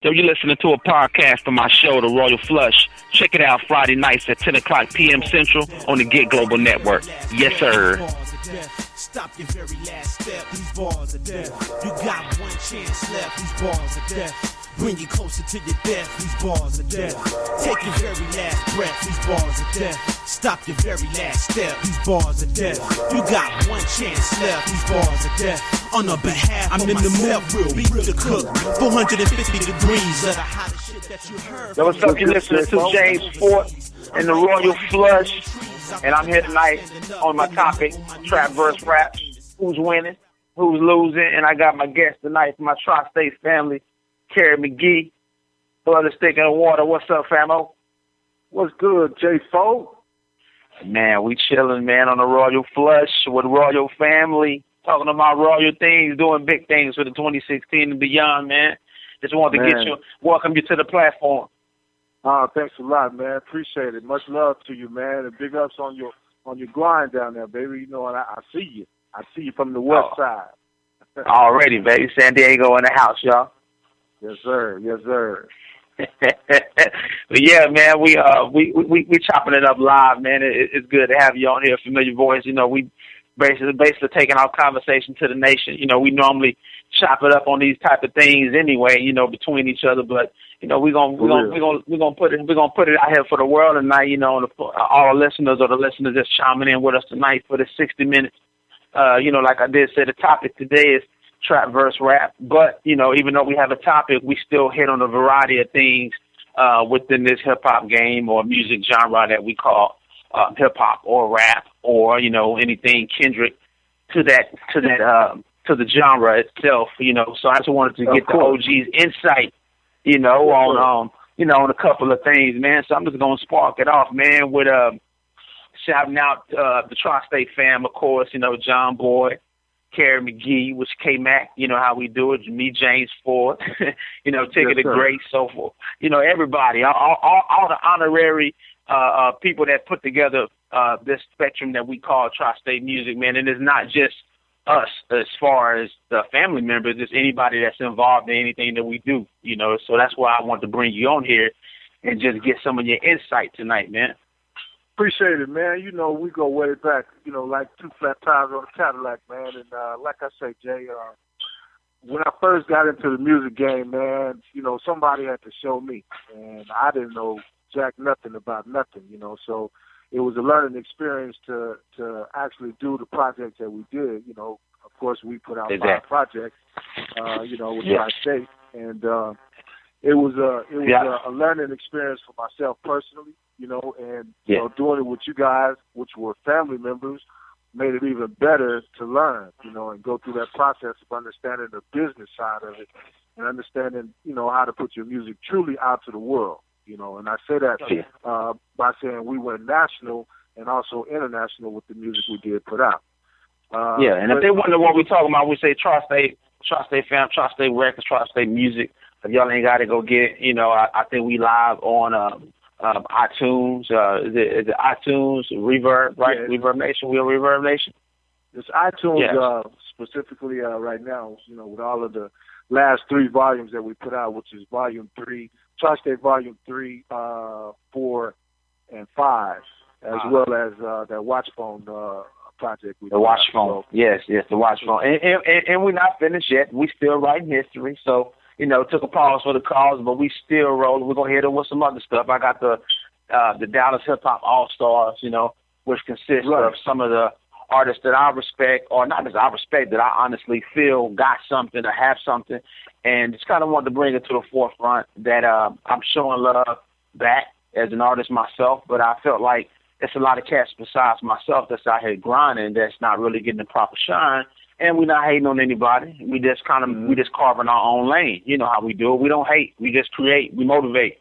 Yo, you're listening to a podcast from my show, The Royal Flush. Check it out Friday nights at 10 o'clock p.m. Central on the Get Global Network. Yes, sir. Stop your very last step. These bars are death. You got one chance left. These bars are death. Bring you closer to your death. These bars are death. Take your very last breath. These bars are death. Stop your very last step. These bars are death. You got one chance left. These bars are death. On the behalf I'm of in myself, the mood. Beat the cook. 450 degrees of the hottest shit that you heard. Yo, what's up? You're listening to James Fort and the Royal Flush. And I'm here tonight on my topic, trap versus rap. Who's winning? Who's losing? And I got my guest tonight from my Tri-State family, Kerry McGee, Brother Stick in the Water. What's up, famo? What's good, J4? Man, we chilling, man, on the Royal Flush with Royal family, talking about royal things, doing big things for the 2016 and beyond, man. Just wanted to welcome you to the platform. Thanks a lot, man. Appreciate it. Much love to you, man. And big ups on your grind down there, baby. You know, and I see you. I see you from the west side. Already, baby. San Diego in the house, y'all. Yes, sir. Yes, sir. But yeah, man, we chopping it up live, man. It's good to have you on here, familiar voice. You know, we basically taking our conversation to the nation. You know, we normally chop it up on these type of things anyway, you know, between each other, but you know, we're gonna put it out here for the world tonight. You know, all our listeners or the listeners that's chiming in with us tonight for the 60 minutes. You know, like I did say, the topic today is trap versus rap. But you know, even though we have a topic, we still hit on a variety of things within this hip hop game or music genre that we call hip hop or rap or you know anything kindred to the genre itself. You know, so I just wanted to get the OG's insight. You know, on a couple of things, man. So I'm just gonna spark it off, man, with shouting out the Tri-State fam, of course. You know, John Boy, Kerry McGee, which K-Mac. You know how we do it. Me, James Ford. You know, Ticket of Grace, so forth. You know, everybody, all the honorary people that put together this spectrum that we call Tri-State music, man. And it's not just us as far as the family members, it's anybody that's involved in anything that we do, you know. So that's why I want to bring you on here and just get some of your insight tonight, man. Appreciate it, man. You know, we go way back, you know, like two flat tires on a Cadillac, man. And like I say, Jay, when I first got into the music game, man, you know, somebody had to show me. And I didn't know jack nothing about nothing, you know. So it was a learning experience to actually do the projects that we did. You know, of course, we put out 5 projects, you know, with Tri-State. And it was a learning experience for myself personally, you know, and you know, doing it with you guys, which were family members, made it even better to learn, you know, and go through that process of understanding the business side of it and understanding, you know, how to put your music truly out to the world, you know. And I say that by saying we went national and also international with the music we did put out. And if they wonder what we're talking about, we say Tri-State fam, Tri-State records, Tri-State music. If y'all ain't got to go get it, you know, I think we live on iTunes. Is it iTunes, Reverb, right? Yeah, Reverb Nation. We on Reverb Nation. It's iTunes specifically right now. You know, with all of the last 3 volumes that we put out, which is Volume 3, Tri-State Volume 3, 4, and 5, as well as that Watch Phone project. The Watch Phone. Yes, the Watch Phone. And we're not finished yet. We still writing history. So, you know, took a pause for the cause, but we still rolling. We're gonna hit it with some other stuff. I got the Dallas Hip Hop All Stars, you know, which consists of some of the artists that I respect, or not as I respect, that I honestly feel got something or have something, and just kind of wanted to bring it to the forefront that I'm showing love back as an artist myself, but I felt like there's a lot of cats besides myself that's out here grinding that's not really getting the proper shine. And we're not hating on anybody. We just carving our own lane. You know how we do it. We don't hate. We just create. We motivate.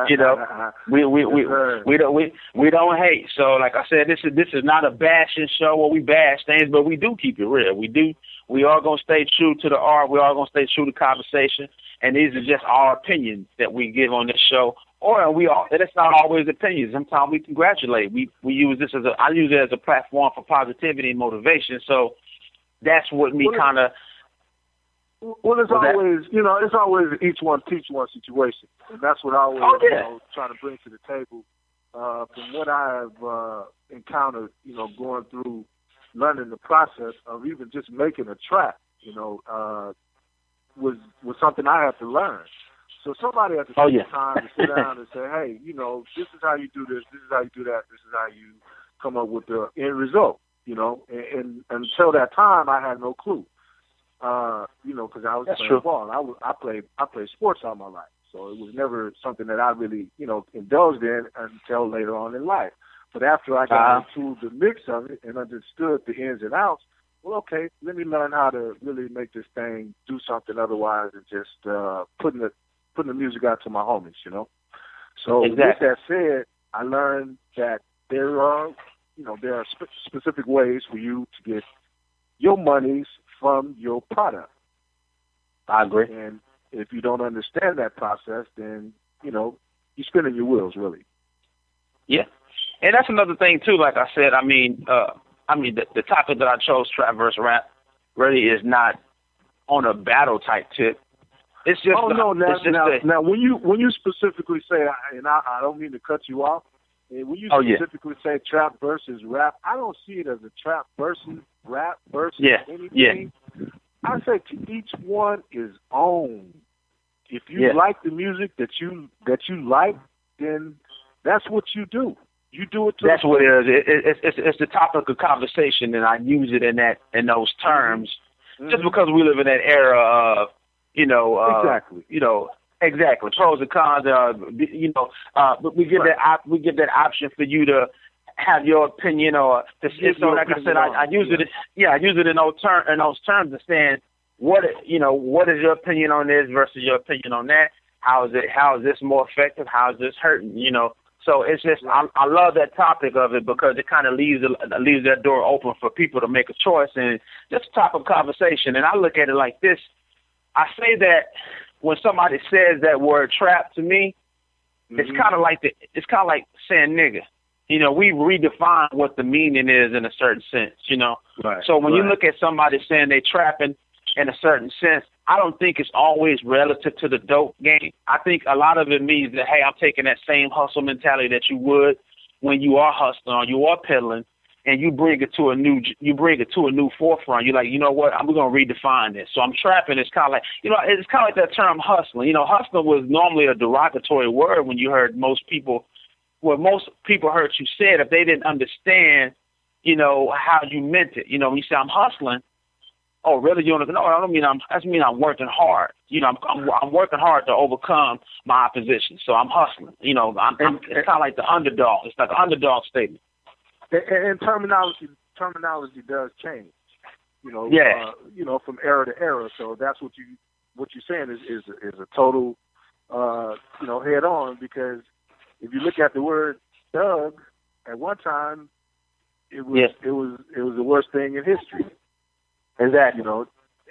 You know, we don't hate. So, like I said, this is not a bashing show where we bash things, but we do keep it real. We are gonna stay true to the art. We are gonna stay true to conversation. And these are just our opinions that we give on this show. And it's not always opinions. Sometimes we congratulate. We use this I use it as a platform for positivity and motivation. So that's what me kind of Well, it's always, it's always an each one teach one situation, and that's what I always try to bring to the table. From what I have encountered, going through learning the process of even just making a track, was something I had to learn. So somebody had to take the time to sit down and say, hey, this is how you do this is how you do that, this is how you come up with the end result, and until that time, I had no clue. Because I was playing ball. I played sports all my life, so it was never something that I really, indulged in until later on in life. But after I got into the mix of it and understood the ins and outs, well, okay, let me learn how to really make this thing do something otherwise than just putting the music out to my homies, So with that said, I learned that there are specific ways for you to get your monies from your product. I agree. And if you don't understand that process, then, you're spinning your wheels, really. Yeah. And that's another thing, too, like I said, the topic that I chose, trap versus rap, really is not on a battle type tip. It's just now when you specifically say, and I don't mean to cut you off, and when you specifically say trap versus rap, I don't see it as a trap versus rap versus anything. I say to each one is own. If you like the music that you like, then that's what you do. You do it. That's what it is. It's the topic of conversation, and I use it in those terms, just because we live in that era of exactly pros and cons. But we give that option for you to have your opinion, or to like I said, I use it. I use it in those terms of saying what is your opinion on this versus your opinion on that. How is this more effective? How is this hurting? So it's just I love that topic of it because it kind of leaves that door open for people to make a choice, and just a topic of conversation. And I look at it like this. I say that when somebody says that word trap to me, it's kind of like saying nigga. We redefine what the meaning is in a certain sense, Right, so when you look at somebody saying they trapping in a certain sense, I don't think it's always relative to the dope game. I think a lot of it means that, hey, I'm taking that same hustle mentality that you would when you are hustling or you are peddling, and you bring it to a new forefront. You're like, you know what? I'm going to redefine this. So I'm trapping. It's kind of like, it's kind of like that term hustling. Hustling was normally a derogatory word when you heard most people heard you say it if they didn't understand, how you meant it. When you say I'm hustling, oh, really? You don't know? I don't mean I'm working hard. I'm working hard to overcome my opposition. So I'm hustling. It's kind of like the underdog. It's like an underdog statement. And terminology does change, from era to era. So that's what you're saying is a total, head on, because if you look at the word thug, at one time it was the worst thing in history. Exactly.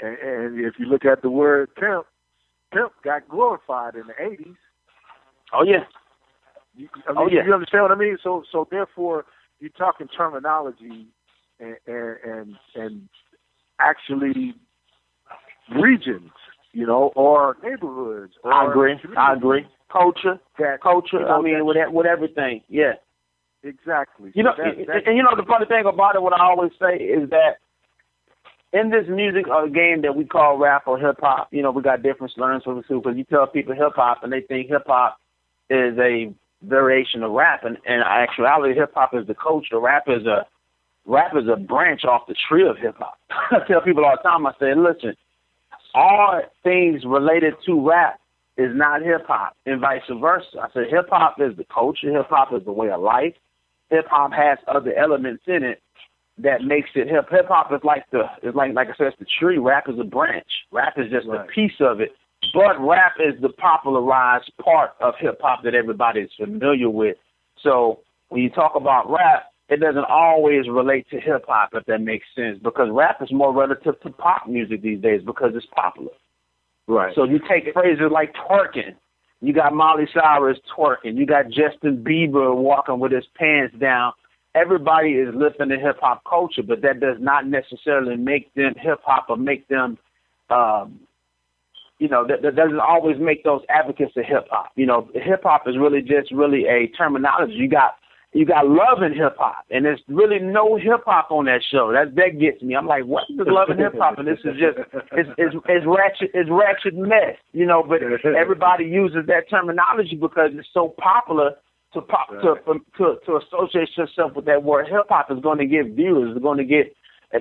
And if you look at the word pimp got glorified in the 80s. Oh yeah. You understand what I mean? So therefore, you're talking terminology and actually regions, or neighborhoods. Or I agree. Culture. With everything. Yeah. Exactly. The funny thing about it, what I always say is that in this music game that we call rap or hip hop, we got different slurs for the two. Because you tell people hip hop and they think hip hop is a variation of rap, and in actuality, hip hop is the culture. Rap is a branch off the tree of hip hop. I tell people all the time. I say, listen, all things related to rap is not hip hop, and vice versa. I said hip hop is the culture. Hip hop is the way of life. Hip hop has other elements in it that makes it hip. Hip hop is like I said, it's the tree. Rap is a branch. Rap is just a piece of it. But rap is the popularized part of hip-hop that everybody is familiar with. So when you talk about rap, it doesn't always relate to hip-hop, if that makes sense, because rap is more relative to pop music these days because it's popular. Right. So you take phrases like twerking. You got Miley Cyrus twerking. You got Justin Bieber walking with his pants down. Everybody is lifting the hip-hop culture, but that does not necessarily make them hip-hop or make them that doesn't always make those advocates of hip hop. Hip hop is really just a terminology. You got love in hip hop, and there's really no hip hop on that show. That gets me. I'm like, what is love in hip hop? And this is just it's ratchet mess, But everybody uses that terminology because it's so popular to associate yourself with that word. Hip hop is going to get views. It's going to get.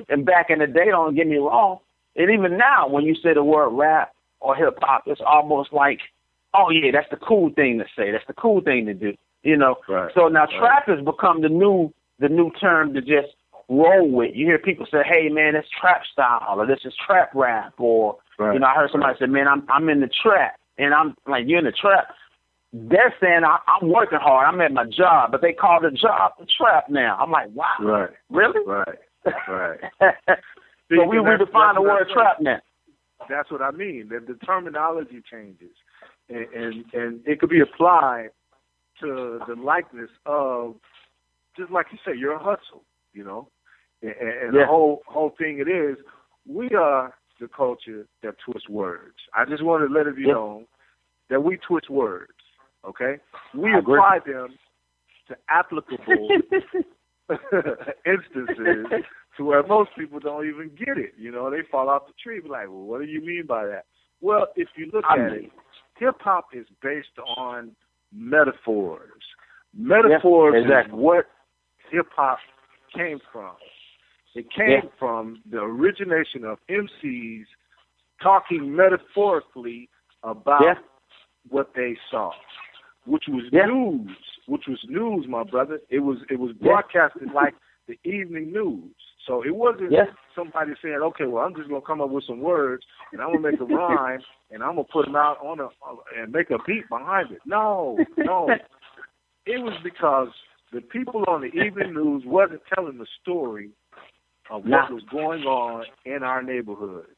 And back in the day, don't get me wrong, and even now, when you say the word rap or hip hop, it's almost like, oh yeah, that's the cool thing to say. That's the cool thing to do. Right. So now trap has become the new term to just roll with. You hear people say, "Hey man, it's trap style," or "This is trap rap," or right. I heard somebody say, "Man, I'm in the trap," and I'm like, "You're in the trap." They're saying I'm working hard. I'm at my job, but they call the job the trap now. I'm like, wow, right? Really? Right. So we redefine the word trap now. That's what I mean. The terminology changes, and it could be applied to the likeness of, just like you say, you're a hustle, and the whole thing it is, we are the culture that twists words. I just want to let it be known that we twist words, okay? We apply them to applicable instances to where most people don't even get it. They fall off the tree, be like, well, what do you mean by that? Well, if you look at it, hip-hop is based on metaphors. Metaphors is what hip-hop came from. It came from the origination of MCs talking metaphorically about what they saw, which was news. Which was news, my brother. It was broadcasted like the evening news. So it wasn't somebody saying, okay, well, I'm just going to come up with some words, and I'm going to make a rhyme, and I'm going to put them out and make a beat behind it. No. It was because the people on the evening news wasn't telling the story of what was going on in our neighborhoods.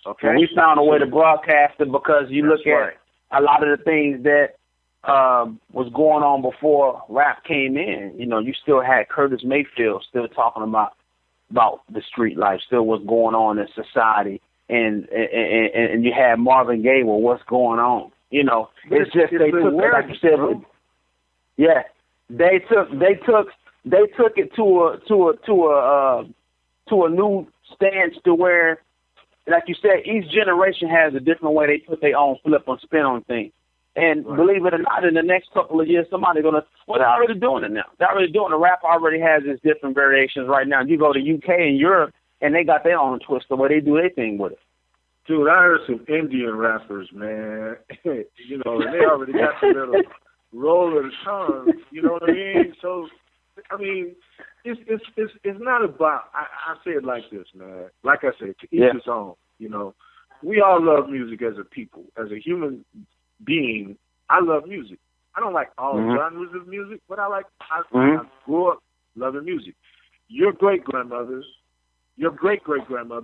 Okay? And we found a way to broadcast it because you look at a lot of the things that was going on before rap came in. You still had Curtis Mayfield still talking about the street life, still what's going on in society, and you had Marvin Gaye, well, what's going on? It's just they took, like you said, they took it to a new stance to where, like you said, each generation has a different way they put their own flip and spin on things. And believe it or not, in the next couple of years, somebody's they're already doing it now. They're already doing it. Rap already has its different variations right now. You go to UK and Europe, and they got their own twist the way they do their thing with it. Dude, I heard some Indian rappers, man. And they already got the little roll of the tongue. You know what I mean? So, I mean, it's not about. I say it like this, man. Like I said, to each his own. We all love music as a people, as a human being. I love music. I don't like all genres of music, but I grew up loving music. Your great-grandmother,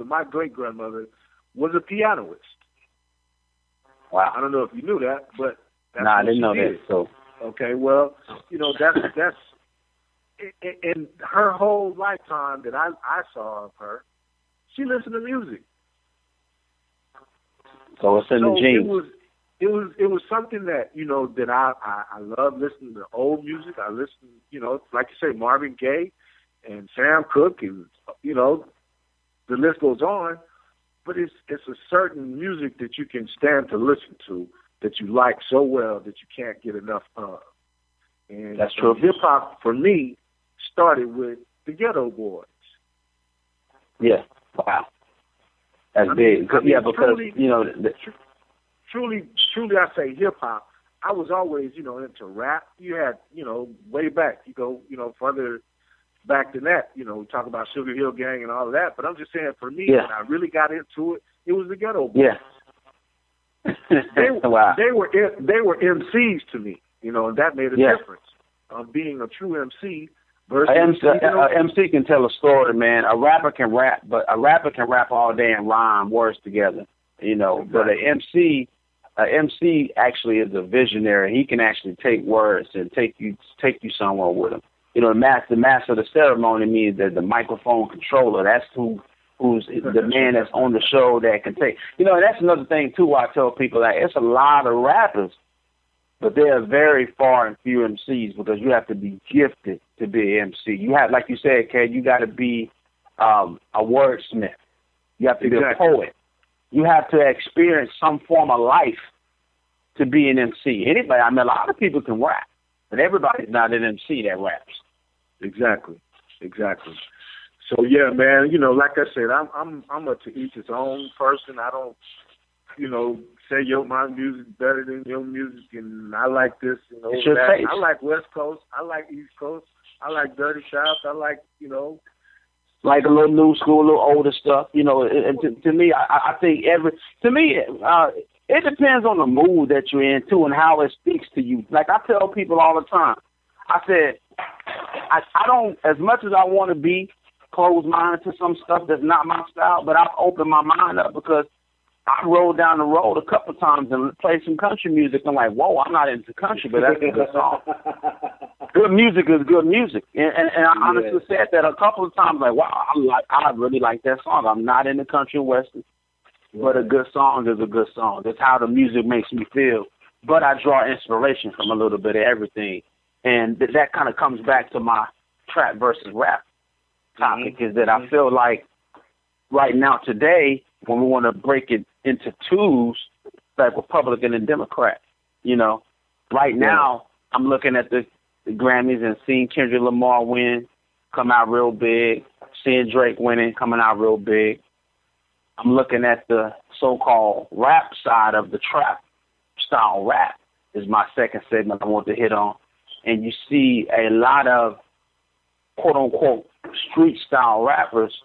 my great-grandmother, was a pianist. Wow. I don't know if you knew that, but that's I didn't know that. So okay, well, that's in her whole lifetime that I saw of her, she listened to music. So it's in the genes. It was something that that I love listening to old music. I listen, like you say, Marvin Gaye and Sam Cooke, and the list goes on. But it's a certain music that you can stand to listen to that you like so well that you can't get enough of. And that's true. Hip hop for me started with the Ghetto Boys. Yeah. Wow. That's big. Because truly, Truly, I say hip hop. I was always, into rap. You had, way back. You go, further back than that. We talk about Sugar Hill Gang and all of that. But I'm just saying, for me, when I really got into it, it was the Ghetto Boys. Yeah. Wow. They were MCs to me, and that made a difference. Being a true MC versus MC can tell a story, man. A rapper can rap, but a rapper can rap all day and rhyme words together. Exactly. But an MC actually is a visionary. He can actually take words and take you somewhere with him. The master of the ceremony means that the microphone controller. That's who who's the man that's on the show that can take. You know, and that's another thing, too, I tell people that it's a lot of rappers, but they're very far and few MCs because you have to be gifted to be an MC. You have, like you said, Kay, you got to be a wordsmith. You have to be a poet. You have to experience some form of life to be an MC. Anybody, I mean, a lot of people can rap, but everybody's not an MC that raps. Exactly. So yeah, man, you know, like I said, I'm a to each his own person. I don't, you know, say my music better than your music, and I like this, you know. That. I like West Coast. I like East Coast. I like Dirty South. I like, you know, like a little new school, a little older stuff. You know, and to me, I think it depends on the mood that you're in too, and how it speaks to you. Like I tell people all the time, I said, I don't, as much as I want to be closed-minded to some stuff that's not my style, but I've opened my mind up because I rolled down the road a couple of times and played some country music. I'm like, whoa, I'm not into country, but that's a good song. Good music is good music. And I honestly said that a couple of times, like, wow, I really like that song. I'm not into country and western, but a good song is a good song. That's how the music makes me feel. But I draw inspiration from a little bit of everything. And that kind of comes back to my trap versus rap topic, is that I feel like right now today, when we want to break it into twos, like Republican and Democrat, you know, right now I'm looking at the Grammys and seeing Kendrick Lamar win, come out real big, seeing Drake winning, coming out real big. I'm looking at the so-called rap side of the trap style rap is my second segment I want to hit on. And you see a lot of quote-unquote street-style rappers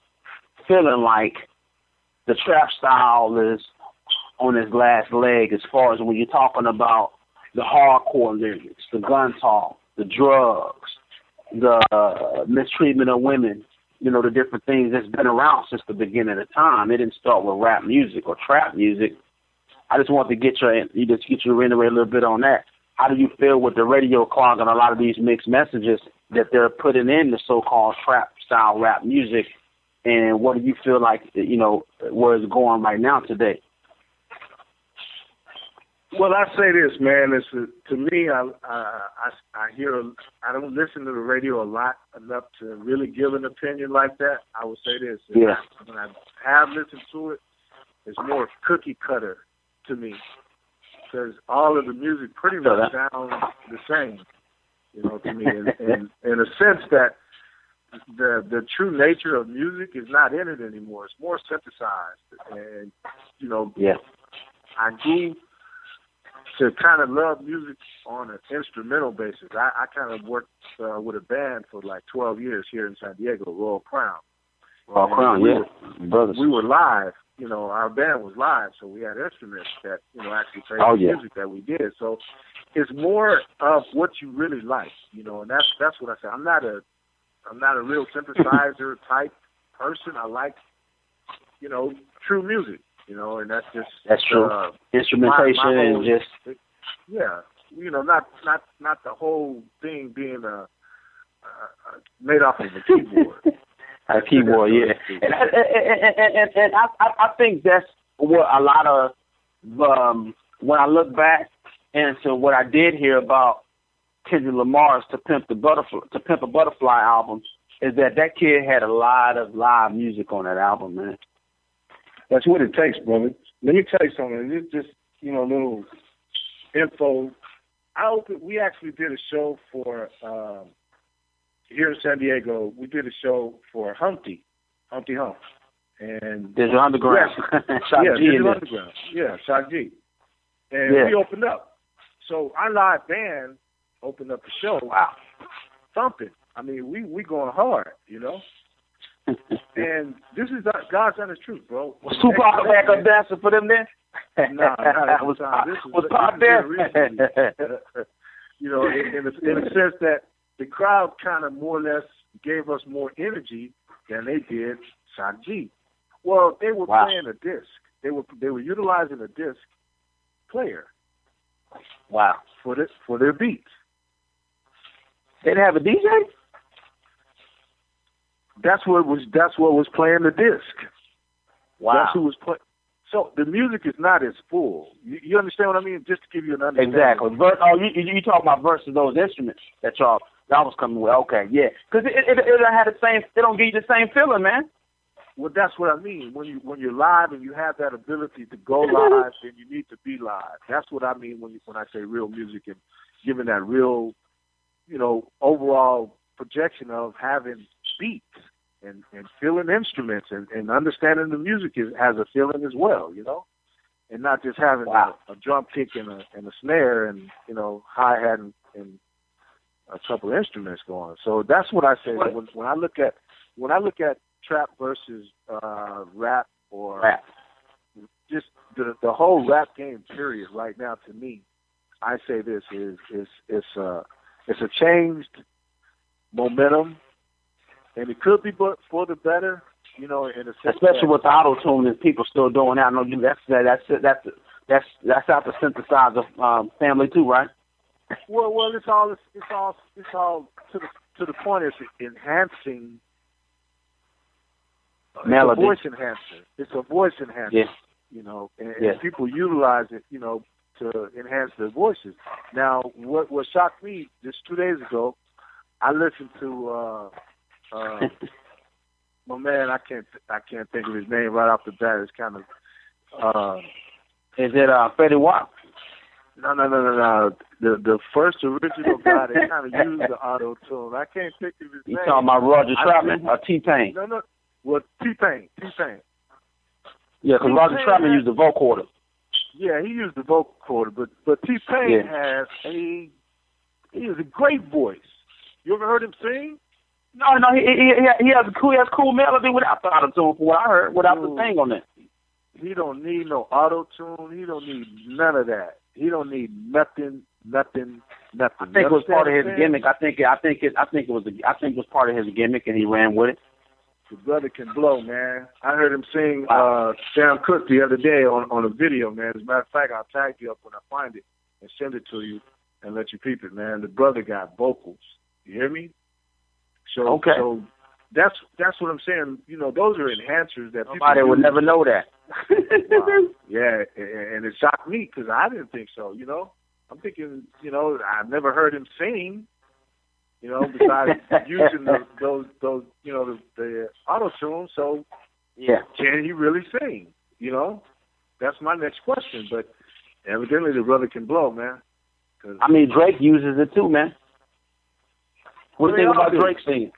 feeling like the trap style is on its last leg as far as when you're talking about the hardcore lyrics, the gun talk, the drugs, the mistreatment of women, you know, the different things that's been around since the beginning of time. It didn't start with rap music or trap music. I just want to get you to reiterate a little bit on that. How do you feel with the radio clog and a lot of these mixed messages that they're putting in the so-called trap-style rap music, and what do you feel like, you know, where it's going right now today? Well, I say this, man. To me, I don't listen to the radio a lot enough to really give an opinion like that. I would say this. Yeah. When I have listened to it, it's more cookie cutter to me, because all of the music pretty much sounds the same, you know, to me, in a sense that the true nature of music is not in it anymore. It's more synthesized, and you know, I grew to kind of love music on an instrumental basis. I kind of worked with a band for like 12 years here in San Diego, Royal Crown. Brothers. We were live. You know, our band was live, so we had instruments that, you know, actually played the music that we did. So it's more of what you really like, you know, and that's what I say. I'm not a real synthesizer type person. I like, you know, true music, you know, and that's true. Instrumentation and just you know, not the whole thing being made off of a keyboard. A keyboard, yeah. And I think that's what a lot of, when I look back into what I did hear about Kendrick Lamar's To Pimp a Butterfly album, is that kid had a lot of live music on that album, man. That's what it takes, brother. Let me tell you something. It's just, you know, a little info. We actually did a show for, here in San Diego, we did a show for Humpty Hump. And Digital Underground. Digital Underground. Yeah, Shock G. And we opened up. So our live band opened up the show. Wow. Thumping. I mean, we going hard, you know? And this is God's honest truth, bro. Was Tupac back up dancing for them then? No, not at the time. Was Pop there? You know, in a sense that the crowd kind of more or less gave us more energy than they did Shock G. Well, they were playing a disc. They were utilizing a disc player. Wow. For their beats. They didn't have a DJ? That's what was playing the disc. Wow. That's who was playing. So the music is not as full. You understand what I mean? Just to give you an understanding. Exactly. You talk about versus those instruments that was coming with. Okay, yeah. Because it don't have the same. It don't give you the same feeling, man. Well, that's what I mean. When you're live and you have that ability to go live, then you need to be live. That's what I mean when I say real music and giving that real, overall projection of having beats and feeling instruments and understanding the music has a feeling as well, and not just having a drum kick and a snare and hi-hat and a couple of instruments going. So that's what I say when I look at trap versus rap or just the whole rap game period right now. To me, I say this is it's a changed momentum, and it could be but for the better, in a sense. Especially with the auto-tune and people still doing that. I know that's out the synthesizer family too, right? Well, it's all to the point. It's enhancing. Melody. It's a voice enhancer. It's a voice enhancer. Yeah. And people utilize it, to enhance their voices. Now, what shocked me just 2 days ago, I listened to my man. I can't think of his name right off the bat. It's kind of. Is it Freddie Watt? No. The first original guy that kind of used the auto tune. I can't think of his name. You talking about Roger Troutman or T-Pain? No. Well, T-Pain. Yeah, because Roger Troutman used the vocoder. Yeah, he used the vocoder, but T-Pain he has a great voice. You ever heard him sing? No, he has cool melody without the auto tune. From what I heard, without the thing on it. He don't need no auto tune. He don't need none of that. He don't need nothing. I think it was part of his gimmick. I think it was part of his gimmick, and he ran with it. The brother can blow, man. I heard him sing Sam Cooke the other day on a video, man. As a matter of fact, I'll tag you up when I find it and send it to you and let you peep it, man. The brother got vocals. You hear me? So that's what I'm saying. Those are enhancers that nobody would never know that. Yeah, and it shocked me because I didn't think so. I'm thinking, I've never heard him sing. Besides using those the auto tune. So can he really sing? That's my next question. But evidently the brother can blow, man. I mean, Drake uses it too, man. What do you think about Drake singing?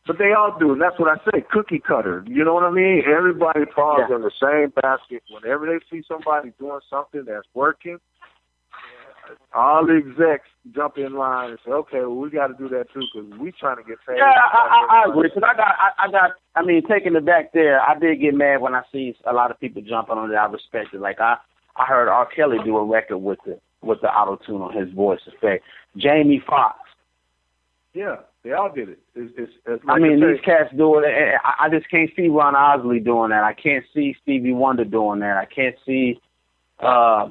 But they all do, and that's what I say, cookie cutter. You know what I mean? Everybody falls in the same basket. Whenever they see somebody doing something that's working, all the execs jump in line and say, okay, well, we got to do that too because we trying to get paid. Yeah, I agree. Because I mean, taking it back there, I did get mad when I see a lot of people jumping on it. I respect it. Like, I heard R. Kelly do a record with the auto-tune on his voice effect. Jamie Foxx. Yeah, they all did it. It's like I mean, these cats do it. I just can't see Ron Osley doing that. I can't see Stevie Wonder doing that. I can't see, as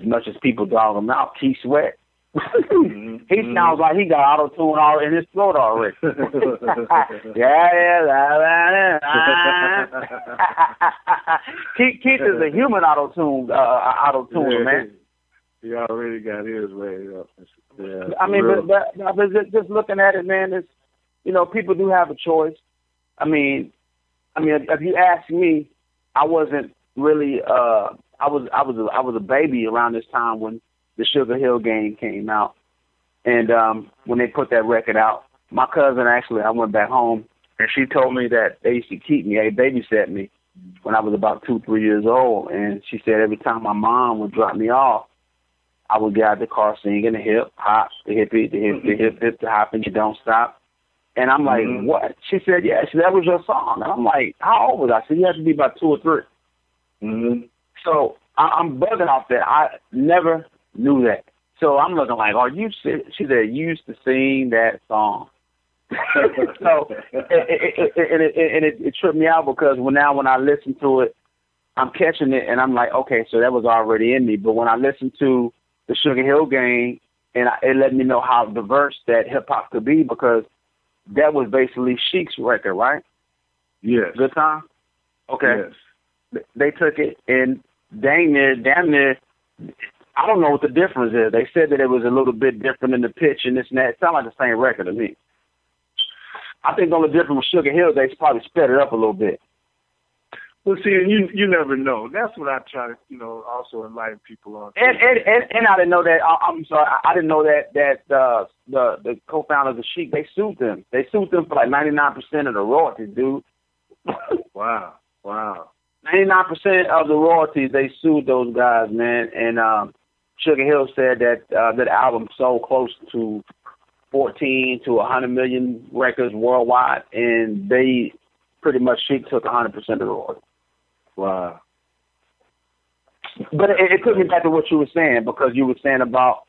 much as people dog him out, Keith Sweat. He sounds like he got auto-tune all in his throat already. Keith is a human auto-tuner, man. He already got his way up. Yeah, I mean, but just looking at it, man, it's, people do have a choice. I mean, if you ask me, I wasn't really. I was a baby around this time when the Sugar Hill Gang came out, and when they put that record out, my cousin actually, I went back home and she told me that they used to keep me. They babysat me when I was about 2-3 years old, and she said every time my mom would drop me off, I would get out of the car singing the hip hop, the hippie, the hip, the hop, and you don't stop. And I'm like, what? She said, yeah. She said, that was your song. And I'm like, how old was I? She said, you had to be about 2 or 3. Mm-hmm. So I'm bugging off that. I never knew that. So I'm looking like, she said, you used to sing that song. So it tripped me out because when I listen to it, I'm catching it and I'm like, okay, so that was already in me. But when I listen to the Sugar Hill Gang, and it let me know how diverse that hip hop could be because that was basically Chic's record, right? Yes. Good Time? Okay. Yes. They took it, and damn near, I don't know what the difference is. They said that it was a little bit different in the pitch and this and that. It sounded like the same record to me. I think the only difference with Sugar Hill, they probably sped it up a little bit. Well, see, you never know. That's what I try to, also enlighten people on. And I didn't know that. I'm sorry, I didn't know that the co-founders of Chic, they sued them. They sued them for like 99% of the royalties, dude. Wow. 99% of the royalties, they sued those guys, man. And Sugar Hill said that that album sold close to 14 to 100 million records worldwide, and they pretty much Chic took 100% of the royalties. Wow. But it took me back to what you were saying, because you were saying about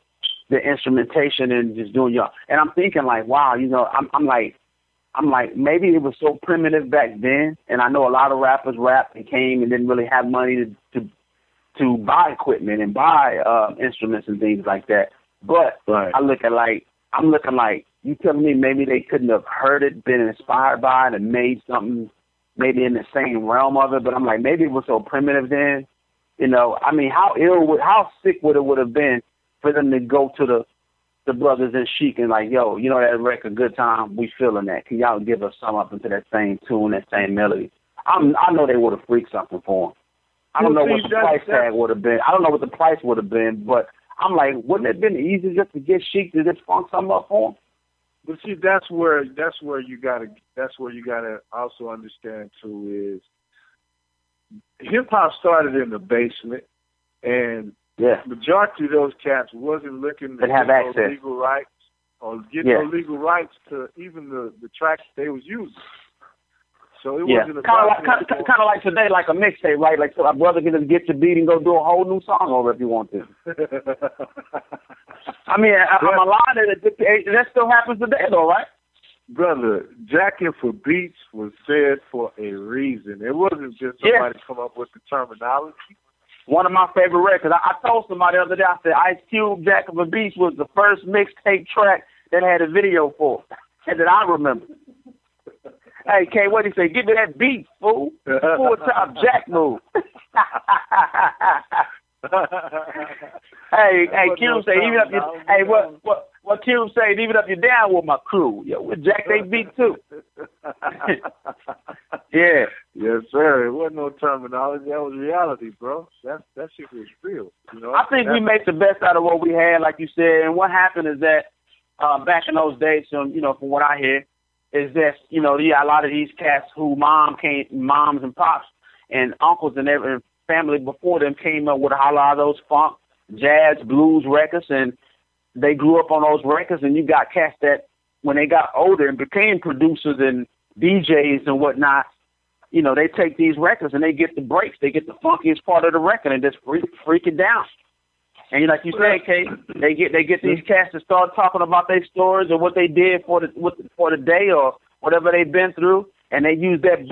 the instrumentation and just doing your. And I'm thinking like, wow, I'm like, maybe it was so primitive back then. And I know a lot of rappers rapped and came and didn't really have money to buy equipment and buy instruments and things like that. But right. I'm looking like, you telling me maybe they couldn't have heard it, been inspired by it, and made something maybe in the same realm of it. But I'm like, maybe it was so primitive then. I mean, how sick would it have been for them to go to the brothers in Chic and like, yo, that record, Good Time, we feeling that. Can y'all give us some up into that same tune, that same melody? I know they would have freaked something for them. I don't know what the price tag would have been. I don't know what the price would have been, but I'm like, wouldn't it have been easy just to get Chic to just funk something up for them? But see, that's where you gotta also understand too is hip hop started in the basement, and majority of those cats wasn't looking to get no legal rights or get no legal rights to even the tracks they was using. So it wasn't kind of like today, like a mixtape, right? Like, so our brother can just get your beat and go do a whole new song over if you want to. I mean, I'm a lot of it. That still happens today, though, right? Brother, jacking for beats was said for a reason. It wasn't just somebody come up with the terminology. One of my favorite records. I told somebody the other day, I said Ice Cube Jacking for Beats was the first mixtape track that had a video for it, and that I remember. Hey, K, what did he say? Give me that beat, fool. Full top jack move. Hey, Cube say, even up your. Hey, what Cube say? Even up your down with my crew. Yo, with Jack they beat too. Yeah. Yes, sir. It wasn't no terminology. That was reality, bro. That shit was real. I think we made the best out of what we had, like you said. And what happened is that back in those days, from what I hear, is that a lot of these cats who moms and pops and uncles and every family before them came up with a lot of those funk, jazz, blues records, and they grew up on those records. And you got cats that when they got older and became producers and DJs and whatnot, they take these records and they get the breaks, they get the funkiest part of the record and just freak it down. And like you said, Kate, they get these cats to start talking about their stories or what they did for the day or whatever they've been through, and they use that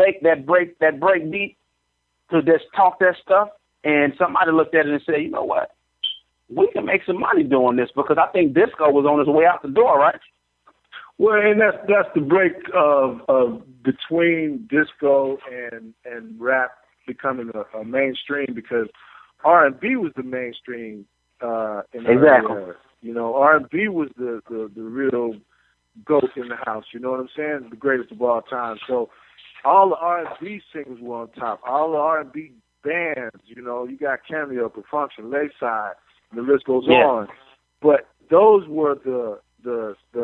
break beat to just talk that stuff. And somebody looked at it and said, you know what, we can make some money doing this, because I think disco was on its way out the door, right? Well, and that's the break of between disco and rap becoming a mainstream, because R&B was the mainstream. Exactly. R&B was the real GOAT in the house. You know what I'm saying? The greatest of all time. So all the R&B singers were on top. All the R&B bands. You got Cameo, Perfunction, Lakeside, and the list goes on. But those were the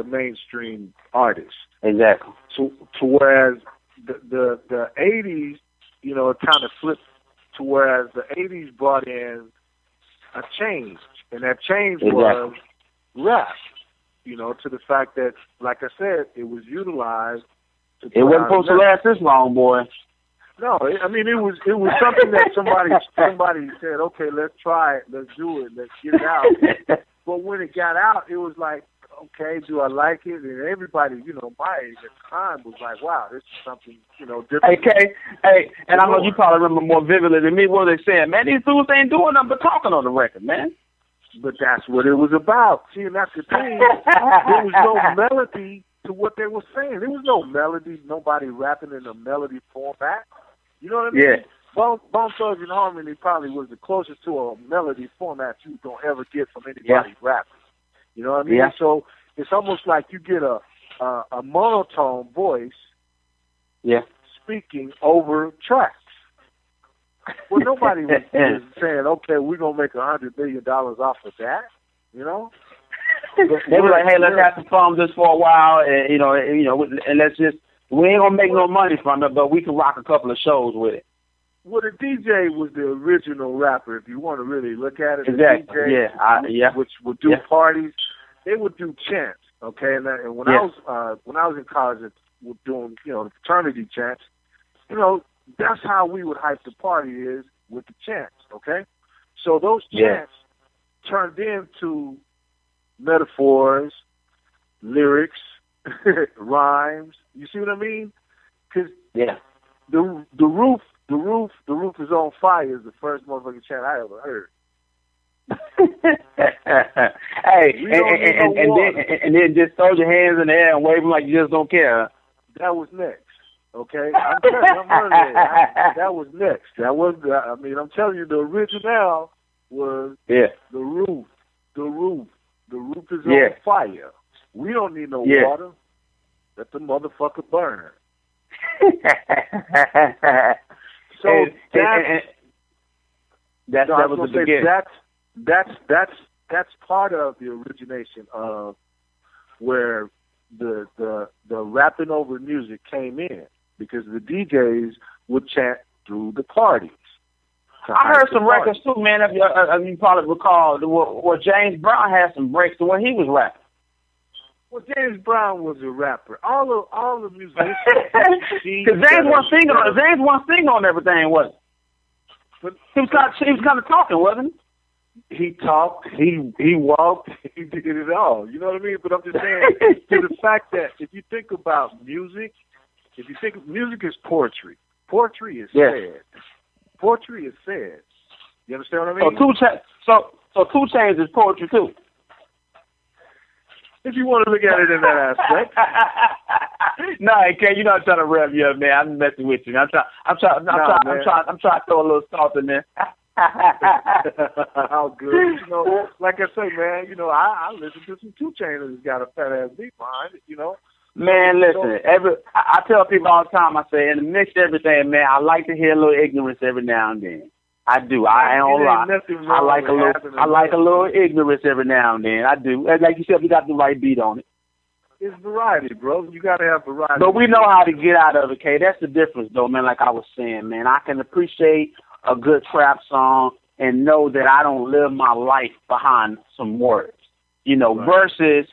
mainstream artists. Exactly. So whereas the 80s, it kind of flipped to whereas the 80s brought in a change, and that change was rap, to the fact that, like I said, it was utilized. It wasn't supposed to last this long, boy. No, I mean, it was something that somebody said, okay, let's try it, let's do it, let's get it out. But when it got out, it was like, okay, do I like it? And everybody, my age at the time was like, wow, this is something, different. Hey, Kay, and I know you probably remember more vividly than me what they saying. Man, these dudes ain't doing nothing but talking on the record, man. But that's what it was about. See, and that's the thing. There was no melody to what they were saying. There was no melody, nobody rapping in a melody format. You know what I mean? Yeah. Bone Thugs and Harmony probably was the closest to a melody format you don't ever get from anybody rapping. You know what I mean? Yeah. So it's almost like you get a monotone voice speaking over tracks. Well, nobody was saying, okay, we're going to make $100 million off of that, you know? They were like, hey, let's have some fun with this for a while, and, and let's just, we ain't going to make no money from it, but we can rock a couple of shows with it. Well, the DJ was the original rapper, if you want to really look at it. Exactly, the DJ, which would do parties, they would do chants, okay? And when I was in college, doing, the fraternity chants, that's how we would hype the party is with the chants, okay? So those chants turned into metaphors, lyrics, rhymes. You see what I mean? Because the roof is on fire is the first motherfucking chant I ever heard. Hey, and then just throw your hands in the air and wave them like you just don't care. That was next. Okay, I'm telling you, that was next. That was, I'm telling you, the original was the roof. The roof is on fire. We don't need no water. Let the motherfucker burn. So that was the beginning. That's part of the origination of where the rapping over music came in, because the DJs would chant through the parties. I heard some records too, man. If you probably recall, where James Brown had some breaks to when he was rapping. Well, James Brown was a rapper. All the musicians. Because James wasn't singing on everything, was he? But he was kind of talking, wasn't he? He talked, he walked, he did it all. You know what I mean? But I'm just saying, to the fact that if you think about music, music is poetry. Poetry is said. Poetry is said. You understand what I mean? So 2 Chainz is poetry too. If you want to look at it in that aspect. No, okay, you're not trying to rev you up, man. I'm messing with you. I'm trying to throw a little salt in there. How good. Like I say, man, I listen to some 2 Chainz that's got a fat ass beat behind it, Man, listen, I tell people all the time, I say, in the mix of everything, man, I like to hear a little ignorance every now and then. I do. I ain't gonna lie. I like a little ignorance every now and then. I do. Like you said, we got the right beat on it. It's variety, bro. You gotta have variety. But we know how to get out of it, Kay. That's the difference, though, man. Like I was saying, man, I can appreciate a good trap song and know that I don't live my life behind some words, versus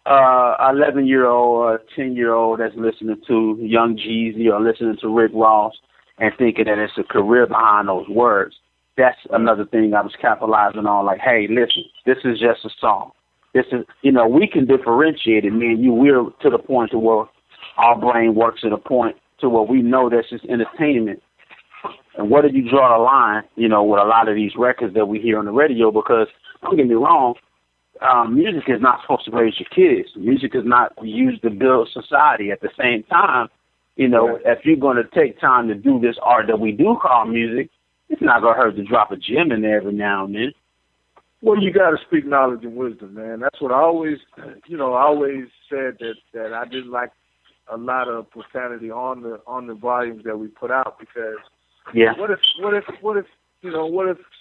11-year-old or 10-year-old that's listening to Young Jeezy or listening to Rick Ross and thinking that it's a career behind those words. That's another thing I was capitalizing on. Like, hey, listen, this is just a song. This is, we can differentiate it. Me and you, we're to the point to where our brain works at a point to where we know that's just entertainment. And where do you draw the line, with a lot of these records that we hear on the radio? Because, don't get me wrong, music is not supposed to raise your kids. Music is not used to build society. At the same time, if you're going to take time to do this art that we do call music, it's not going to hurt to drop a gem in there every now and then. Well, you got to speak knowledge and wisdom, man. That's what I always, always said that I didn't like a lot of profanity on the volumes that we put out, because what if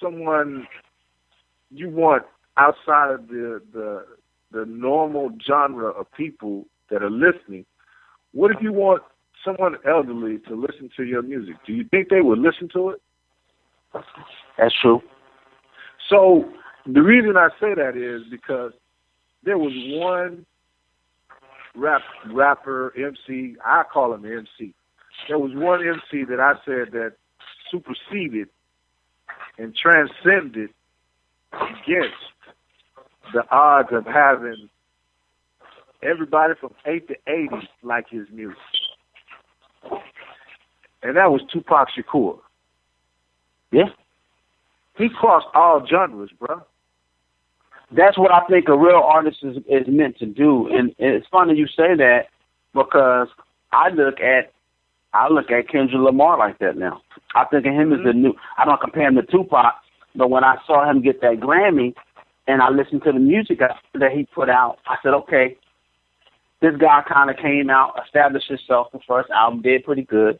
someone you want outside of the normal genre of people that are listening, what if you want someone elderly to listen to your music? Do you think they would listen to it? That's true. So the reason I say that is because there was one rapper, MC, I call him MC. There was one MC that I said that superseded and transcended against the odds of having everybody from 8 to 80 like his music. And that was Tupac Shakur. Yeah. He crossed all genres, bro. That's what I think a real artist is meant to do. And it's funny you say that, because I look at Kendrick Lamar like that now. I think of him as the new. I don't compare him to Tupac, but when I saw him get that Grammy, and I listened to the music that he put out, I said, okay, this guy kind of came out, established himself. The first album did pretty good,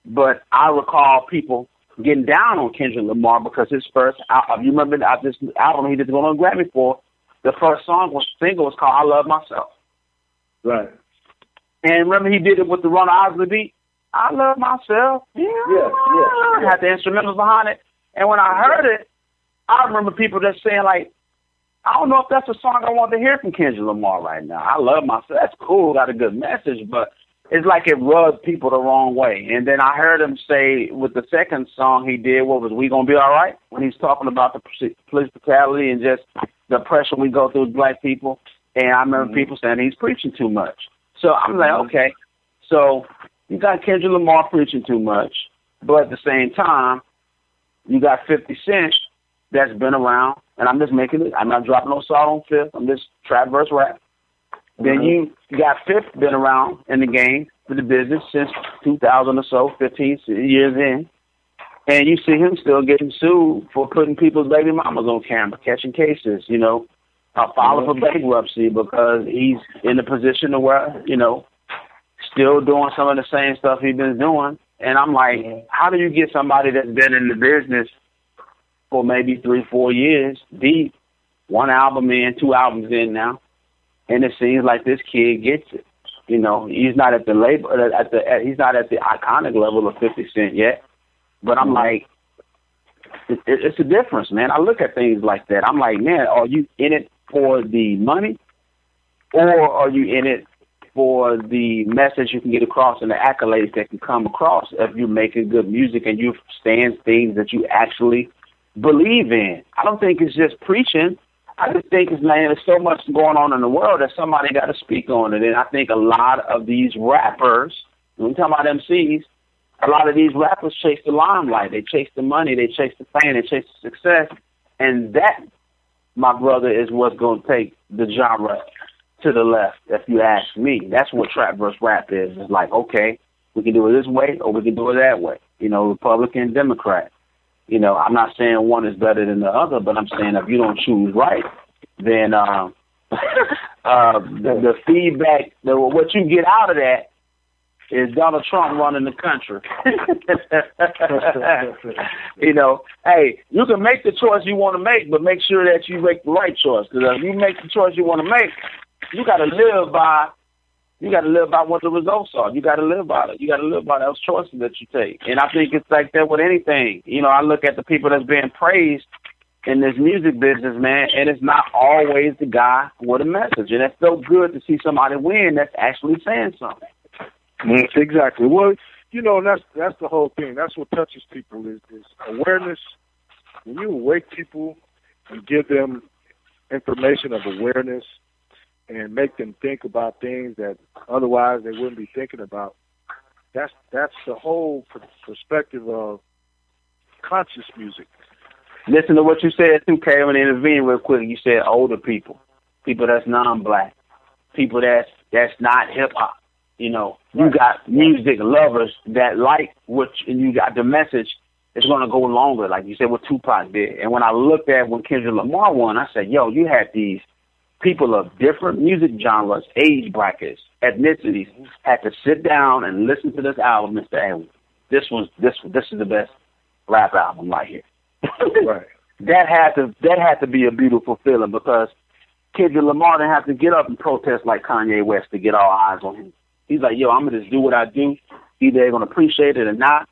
but I recall people getting down on Kendrick Lamar because his first album, you remember this album he did go on Grammy for, the first single was called I Love Myself. Right. And remember he did it with the Run Isley beat? I love myself. Yeah. Had the instrumentals behind it. And when I heard it, I remember people just saying, like, I don't know if that's a song I want to hear from Kendrick Lamar right now. I love myself. That's cool, got a good message, but it's like it rubs people the wrong way. And then I heard him say with the second song he did, what was We Gonna Be All Right? When he's talking about the police brutality and just the pressure we go through as black people. And I remember people saying he's preaching too much. So I'm like, okay, so you got Kendrick Lamar preaching too much, but at the same time, you got 50 Cent that's been around, and I'm just making it. I'm not dropping no salt on Fifth. I'm just trap verse rap. Then you got Fifth been around in the game for the business since 2000 or so, 15 years in, and you see him still getting sued for putting people's baby mamas on camera, catching cases, filing for bankruptcy because he's in a position to where, still doing some of the same stuff he's been doing. And I'm like, how do you get somebody that's been in the business for maybe 3-4 years deep, one album in, 2 albums in now, and it seems like this kid gets it. He's not at the label, he's not at the iconic level of 50 Cent yet. But I'm like, it's a difference, man. I look at things like that. I'm like, man, are you in it for the money, or are you in it for the message you can get across and the accolades that can come across if you're making good music and you stand things that you actually believe in? I don't think it's just preaching. I just think there's so much going on in the world that somebody got to speak on it. And I think a lot of these rappers, when we talk about MCs, a lot of these rappers chase the limelight. They chase the money. They chase the fame. They chase the success. And that, my brother, is what's going to take the genre to the left, if you ask me. That's what trap versus rap is. It's like, okay, we can do it this way or we can do it that way. Republican, Democrat. I'm not saying one is better than the other, but I'm saying if you don't choose right, then the feedback, what you get out of that is Donald Trump running the country. Hey, you can make the choice you want to make, but make sure that you make the right choice. Because if you make the choice you want to make, you got to live by what the results are. You got to live by it. You got to live by those choices that you take. And I think it's like that with anything. I look at the people that's being praised in this music business, man, and it's not always the guy with a message. And it's so good to see somebody win that's actually saying something. Exactly. Well, that's the whole thing. That's what touches people is awareness. When you awake people and give them information of awareness and make them think about things that otherwise they wouldn't be thinking about, that's the whole perspective of conscious music. Listen to what you said too, Kay, and intervene real quick. You said older people that's non-black, people that's not hip-hop. You got music lovers that like and you got the message. It's going to go longer, like you said, what Tupac did. And when I looked at when Kendrick Lamar won, I said, yo, you had these people of different music genres, age brackets, ethnicities, had to sit down and listen to this album and say, hey, this is the best rap album right here. Right. That had to be a beautiful feeling because Kendrick Lamar didn't have to get up and protest like Kanye West to get all eyes on him. He's like, yo, I'm going to just do what I do. Either they're going to appreciate it or not.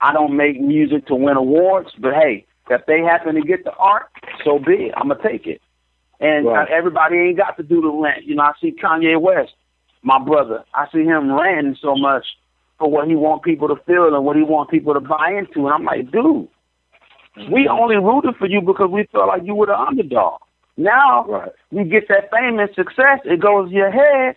I don't make music to win awards, but hey, if they happen to get the art, so be it. I'm going to take it. And everybody ain't got to do the rant. I see Kanye West, my brother. I see him ranting so much for what he want people to feel and what he want people to buy into. And I'm like, dude, we only rooted for you because we felt like you were the underdog. Now you get that fame and success, it goes to your head.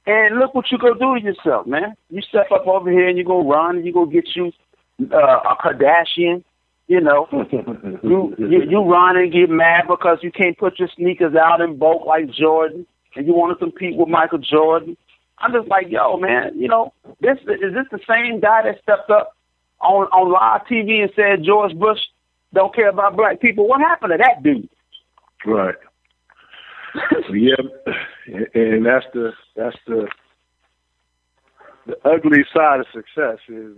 And look what you go do to yourself, man. You step up over here and you go run and you go get you a Kardashian. You run and get mad because you can't put your sneakers out in bulk like Jordan and you want to compete with Michael Jordan. I'm just like, yo, man, you know, is this the same guy that stepped up on live TV and said George Bush don't care about black people? What happened to that dude? Right. Yeah, and that's the ugly side of success is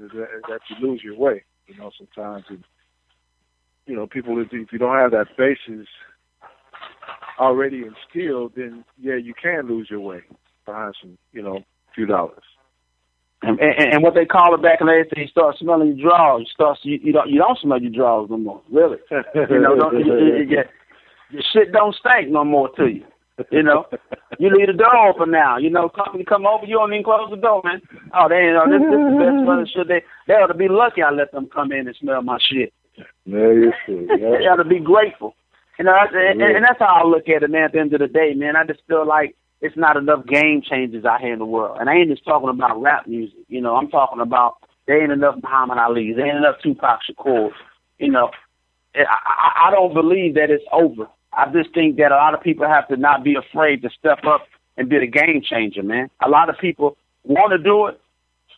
that you lose your way. You know, sometimes, and, you know, people, if you don't have that basis already instilled, then yeah, you can lose your way behind some, you know, few dollars. And what they call it back in the day, you start smelling your drawers. You don't smell your drawers no more. Really, you know, your shit don't stink no more to you. You know, you leave the door open now. You know, company come over, you don't even close the door, man. Oh, they ain't know this is the best smelling shit. They ought to be lucky I let them come in and smell my shit. Yeah, you should. Yeah. They ought to be grateful. You know, and that's how I look at it, man. At the end of the day, man, I just feel like it's not enough game changers out here in the world. And I ain't just talking about rap music. You know, I'm talking about there ain't enough Muhammad Ali's. There ain't enough Tupac Shakur's. You know, I don't believe that it's over. I just think that a lot of people have to not be afraid to step up and be the game changer, man. A lot of people want to do it,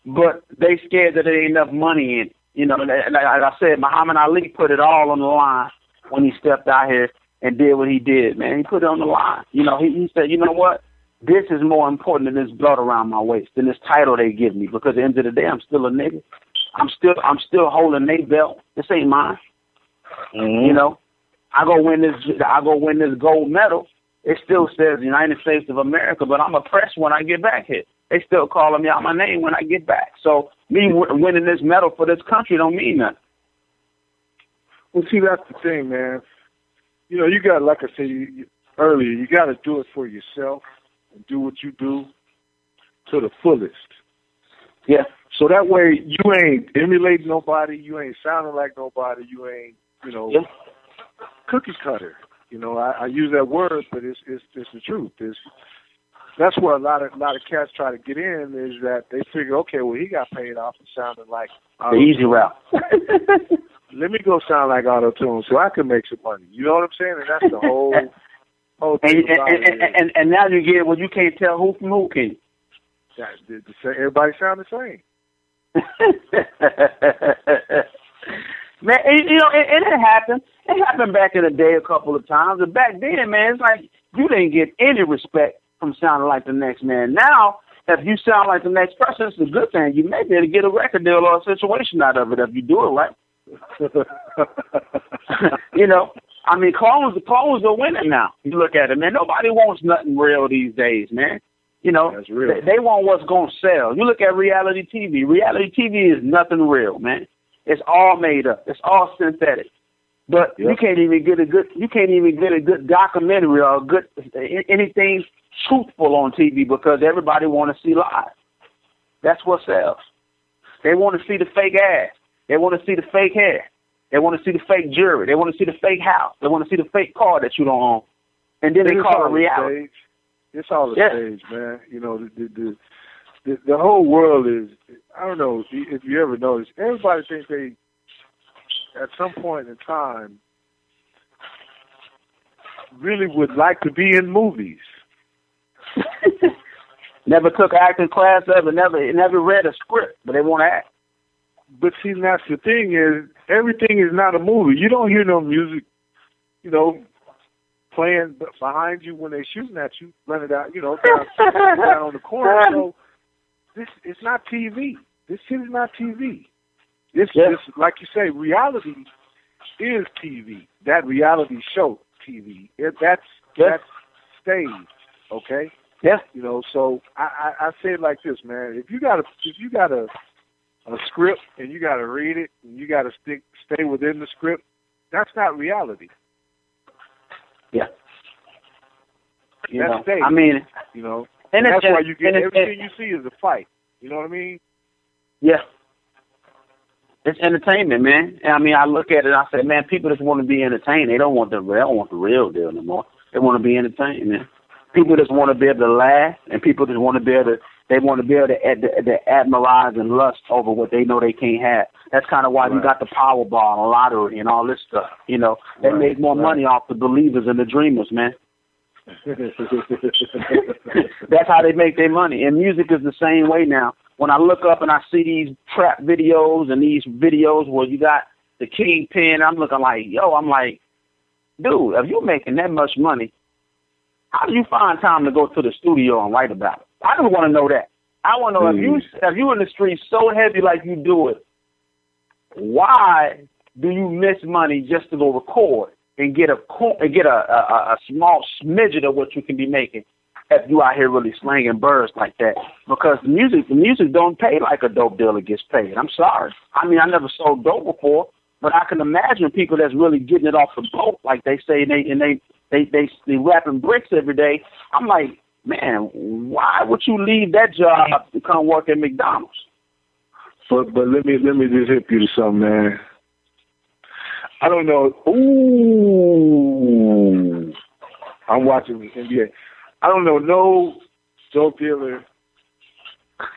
but they scared that there ain't enough money in it. You know, like I said, Muhammad Ali put it all on the line when he stepped out here and did what he did, man. He put it on the line. You know, he said, you know what? This is more important than this blood around my waist, than this title they give me, because at the end of the day, I'm still a nigga. I'm still holding their belt. This ain't mine. Mm-hmm. You know, I go win this gold medal. It still says United States of America, but I'm oppressed when I get back here. They still calling me out my name when I get back. So me winning this medal for this country don't mean nothing. Well, see, that's the thing, man. You know, you got, like I said earlier, you got to do it for yourself and do what you do to the fullest. Yeah. So that way you ain't emulating nobody, you ain't sounding like nobody, you ain't, you know, cookie cutter. You know, I use that word, but it's the truth. That's where a lot of cats try to get in, is that they figure, okay, well, he got paid off for sounding like the easy route. Let me go sound like auto-tune so I can make some money. You know what I'm saying? And that's the whole thing about it. And now you get, well, you can't tell who from who, can you? Everybody sound the same. Man, you know, it happened. It happened back in the day a couple of times. But back then, man, it's like you didn't get any respect from sounding like the next man. Now, if you sound like the next person, it's a good thing. You may be able to get a record deal or a situation out of it if you do it right. You know, I mean, clones are winning now. You look at it, man. Nobody wants nothing real these days, man. You know, they want what's going to sell. You look at reality TV. Reality TV is nothing real, man. It's all made up. It's all synthetic. But you can't even get a good documentary or anything truthful on TV because everybody want to see live. That's what sells. They want to see the fake ass. They want to see the fake hair. They want to see the fake jewelry. They want to see the fake house. They want to see the fake car that you don't own. And then they call it reality. It's all a stage, man. You know, the whole world is, I don't know if you ever noticed, everybody thinks they, at some point in time, really would like to be in movies. Never took an acting class, never read a script, but they want to act. But see, that's the thing is, everything is not a movie. You don't hear no music, you know, playing behind you when they're shooting at you, running out, you know, down on the corner. So this is not TV. This shit is not TV. This, like you say, reality is TV. That reality show TV. That's stage. Okay. Yeah. You know, so I say it like this, man. If you got a script and you got to read it and you got to stay within the script, that's not reality. Yeah. That's stage. I mean, you know, and that's why you get everything you see is a fight. You know what I mean? Yeah. It's entertainment, man. And I mean, I look at it and I say, man, people just want to be entertained. They don't want the real deal no more. They want to be entertained, man. People just want to be able to laugh, and people just want to be able to. They want to be able to admirize and lust over what they know they can't have. That's kind of why you got the Powerball and lottery and all this stuff. You know, they make more money off the believers and the dreamers, man. That's how they make their money. And music is the same way now. When I look up and I see these trap videos and these videos where you got the kingpin, I'm looking like, dude, if you're making that much money, how do you find time to go to the studio and write about it? I just want to know that. I want to know if you in the streets so heavy like you do it, why do you miss money just to go record and get a small smidget of what you can be making if you out here really slinging birds like that? Because the music don't pay like a dope dealer gets paid. I'm sorry. I mean, I never sold dope before, but I can imagine people that's really getting it off the boat, like they say, and they rapping bricks every day. I'm like, man, why would you leave that job to come work at McDonald's? But let me just hit you to something, man. I don't know. Ooh, I'm watching the NBA. I don't know no dope dealer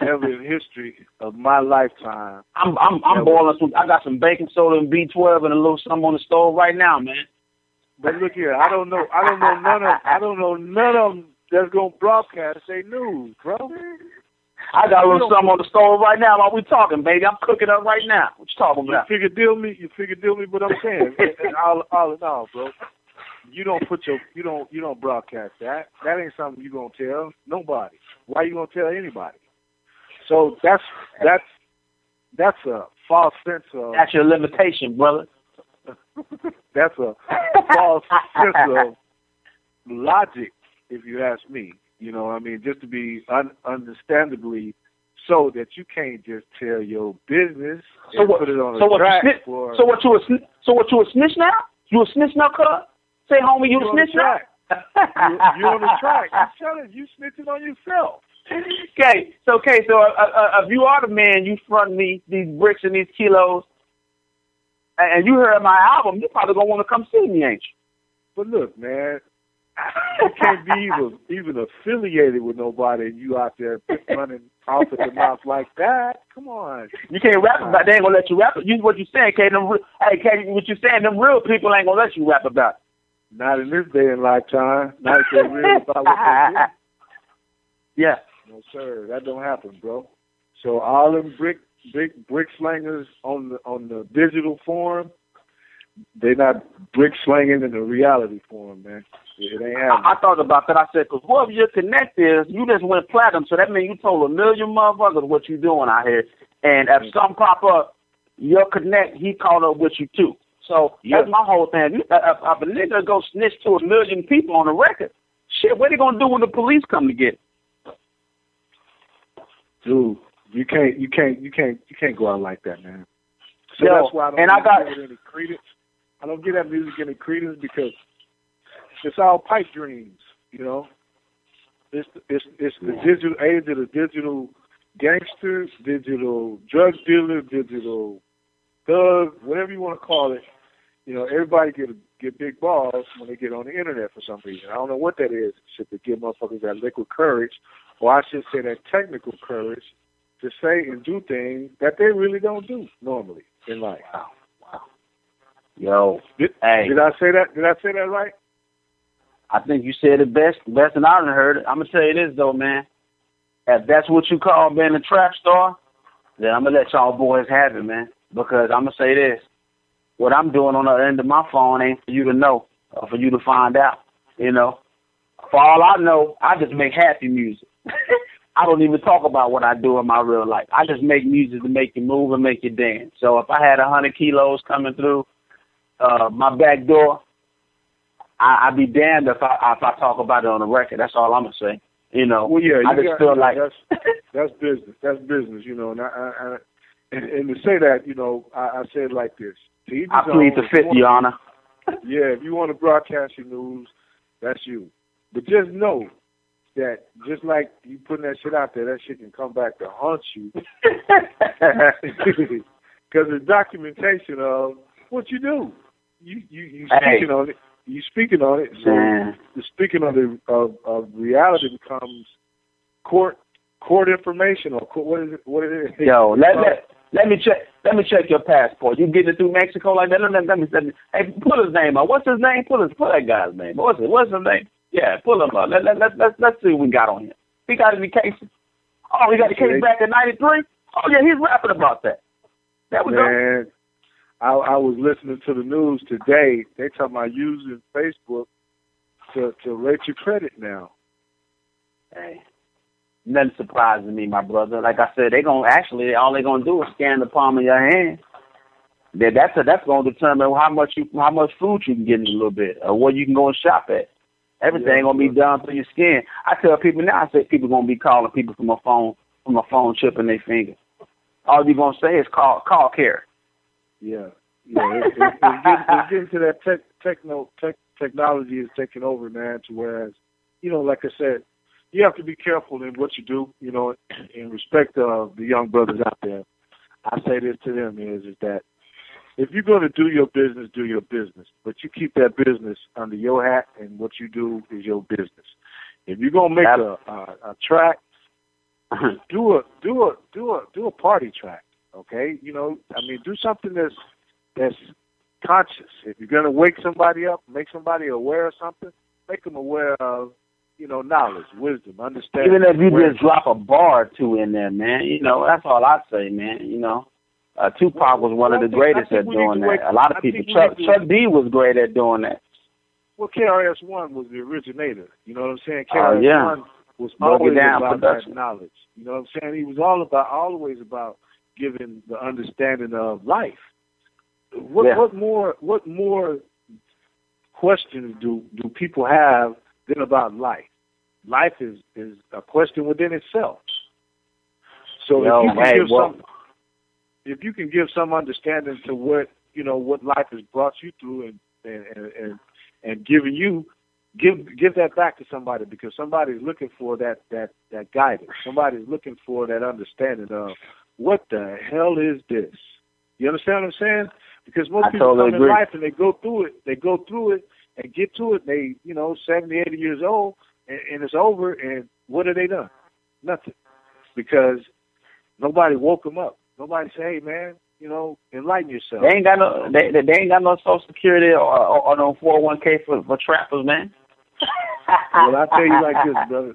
ever in history of my lifetime. I'm boiling some. I got some baking soda and B12 and a little something on the stove right now, man. But look here, I don't know none of them that's gonna broadcast say news, bro. I got a little something on the stove right now while we talking, baby. I'm cooking up right now. What you talking about? You figure deal me, but I'm saying, all in all, bro, you don't broadcast that. That ain't something you gonna tell nobody. Why you gonna tell anybody? So that's a false sense of. That's your limitation, brother. That's a false sense of logic, if you ask me. You know what I mean? Just to be understandably so that you can't just tell your business and put it on a track. So what you a snitch now? You a snitch now, cuz? Say, homie, you a snitch now? You on the track. I'm telling you, snitching on yourself. Okay, so if you are the man, you front me these bricks and these kilos, and you heard my album, you probably gonna want to come see me, ain't you? But look, man, you can't be even affiliated with nobody, and you out there running off at the mouth like that. Come on. You can't rap about. They ain't gonna let you rap. What you saying, K? What you saying? Them real people ain't gonna let you rap about. Not in this day and lifetime. Not if they're real about what they do. Yeah. No, sir, that don't happen, bro. So all them brick slangers on the digital form, they're not brick slanging in the reality form, man. It ain't happening. I thought about that. I said, because whoever your connect is, you just went platinum, so that means you told 1 million motherfuckers what you doing out here. And if something pop up, your connect, he caught up with you too. So that's my whole thing. If a nigga go snitch to 1 million people on the record, shit, what they gonna do when the police come to get it? Dude, you can't go out like that, man. So that's why I don't give it any credence. I don't give that music any credence because it's all pipe dreams, you know. It's the digital age of the digital gangster, digital drug dealer, digital thug, whatever you want to call it. You know, everybody get big balls when they get on the internet for some reason. I don't know what that is. Should they give motherfuckers that liquid courage, or I should say that technical courage, to say and do things that they really don't do normally in life. Wow. Yo, did I say that? Did I say that right? I think you said it best than I done heard it. I'm gonna tell you this though, man. If that's what you call being a trap star, then I'm gonna let y'all boys have it, man. Because I'm gonna say this: what I'm doing on the end of my phone ain't for you to know or for you to find out. You know, for all I know, I just make happy music. I don't even talk about what I do in my real life. I just make music to make you move and make you dance. So if I had 100 kilos coming through my back door, I'd be damned if I talk about it on the record. That's all I'm gonna say. You know. Well, yeah, I just feel like that's business. That's business. You know, and and to say that, you know, I say it like this. I plead the fifth, Your Honor. Yeah, if you want to broadcast your news, that's you. But just know that just like you putting that shit out there, that shit can come back to haunt you. Because it's documentation of what you do. You speaking on it. You speaking on it. So the speaking of reality becomes court information or what is it? Yo, let me check your passport. You getting it through Mexico like that? Let me. Hey, put his name on. What's his name? Put that guy's name. What's his name? Yeah, pull him up. Let's see what we got on him. He got any cases? Oh, he got a case back in '93. Oh yeah, he's rapping about that. There we go. I was listening to the news today. They talking about using Facebook to rate your credit now. Hey, nothing surprises me, my brother. Like I said, all they're gonna do is scan the palm of your hand. That's gonna determine how much food you can get in a little bit, or what you can go and shop at. Everything gonna be done through your skin. I tell people now, I say people gonna be calling people from a phone chip in their finger. All you're gonna say is call care. Yeah. It's getting to that technology is taking over, man. To whereas, like I said, you have to be careful in what you do. In respect of the young brothers out there, I say this to them is that if you're going to do your business, do your business. But you keep that business under your hat, and what you do is your business. If you're going to make a track, do a party track. Okay, do something that's conscious. If you're going to wake somebody up, make somebody aware of something, make them aware of knowledge, wisdom, understanding. Even if you just drop a bar or two in there, man, that's all I say, man. Tupac was one of the greatest at doing that. A lot of people. Chuck D was great at doing that. Well, KRS-One was the originator. You know what I'm saying? KRS-One was always about that knowledge. You know what I'm saying? He was always about giving the understanding of life. What more questions do people have than about life? Life is a question within itself. So if you can give some understanding to what life has brought you through and giving you, give that back to somebody, because somebody's looking for that guidance. Somebody's looking for that understanding of what the hell is this? You understand what I'm saying? Because most people come in life and they go through it and get to it. They 70, 80 years old and it's over. And what have they done? Nothing, because nobody woke them up. Nobody say, hey man, enlighten yourself. They ain't got no Social Security or no 401k for trappers, man. Well, I tell you like this, brother.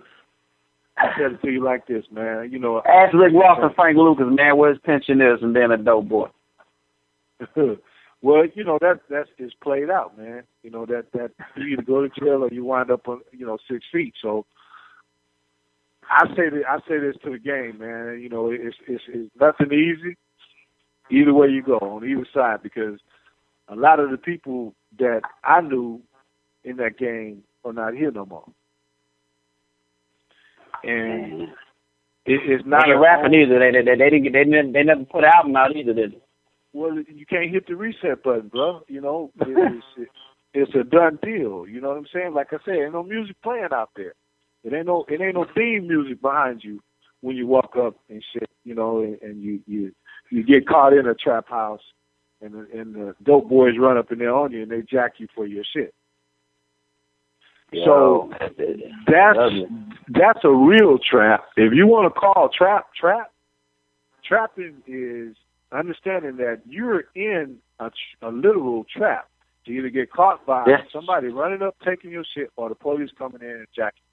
I tell it to you like this, man. Ask Rick Ross and Frank Lucas, man, where his pension is, and being a dope boy. Well, that's it's played out, man. That you either go to jail or you wind up on 6 feet. So I say this to the game, man. It's nothing easy either way you go, on either side, because a lot of the people that I knew in that game are not here no more. And it's not a rapping either. They never put an album out either, did they? Well, you can't hit the reset button, bro. It's a done deal. You know what I'm saying? Like I said, ain't no music playing out there. It ain't no theme music behind you when you walk up and shit. And you get caught in a trap house, and the dope boys run up in there on you and they jack you for your shit. So that's a real trap. If you want to call trapping is understanding that you're in a literal trap to either get caught by somebody running up taking your shit, or the police coming in and jacking.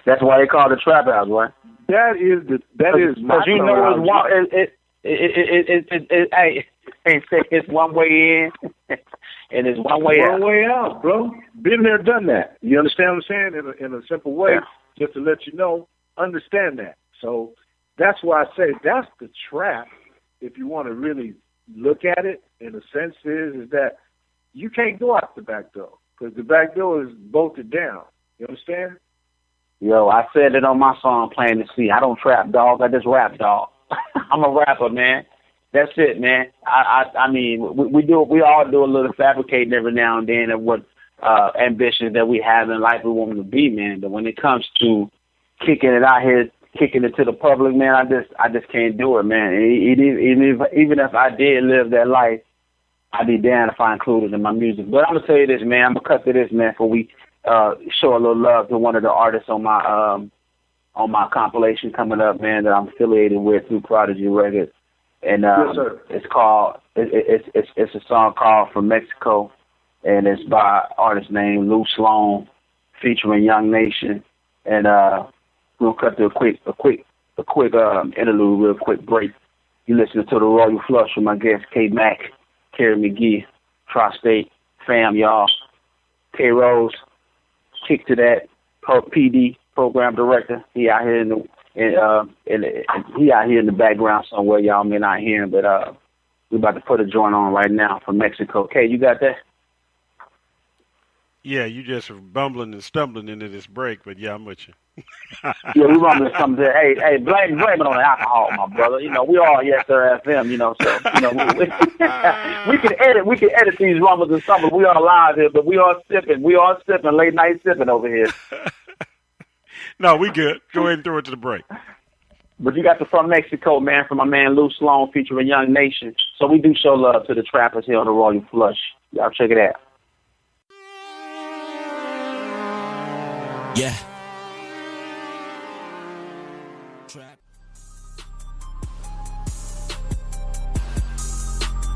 That's why they call it a trap house, right? That is because it's one way in and it's one way out. One way out, bro. Been there, done that. You understand what I'm saying? In a simple way, just to let you know, understand that. So that's why I say that's the trap. If you want to really look at it, in a sense, is that you can't go out the back door, because the back door is bolted down. You understand? Yo, I said it on my song, Playing the Sea. I don't trap, dog. I just rap, dog. I'm a rapper, man. That's it, man. I mean, we all do a little fabricating every now and then of what ambitions that we have in life we want to be, man. But when it comes to kicking it out here, kicking it to the public, man, I just can't do it, man. Even if I did live that life, I'd be damned if I included it in my music. But I'm gonna tell you this, man. I'm gonna cut to this, man, before we show a little love to one of the artists on my compilation coming up, man, that I'm affiliated with through Prodigy Records. And it's called it's a song called From Mexico, and it's by an artist named Lou Sloan, featuring Young Nation, and we'll cut to a quick interlude, real quick break. You listening to the Royal Flush with my guest K Mac, Kerry McGee, Tri-State fam, y'all. K Rose, kick to that. PD program director. He out here in the background somewhere. Y'all may not hear him, but we about to put a joint on right now from Mexico. K, you got that? Yeah, you just bumbling and stumbling into this break, but yeah, I'm with you. Yeah, we rumbling something. Hey, blame it on the alcohol, my brother. You know, we all Yes Sir FM. You know, so you know we can edit these rumbles and stumbles. We all live here, but we all sipping. Late night sipping over here. No, we good. Go ahead and throw it to the break. But you got the From Mexico, man, from my man Lou Sloan featuring Young Nation. So we do show love to the trappers here on the Royal Flush. Y'all check it out. Yeah.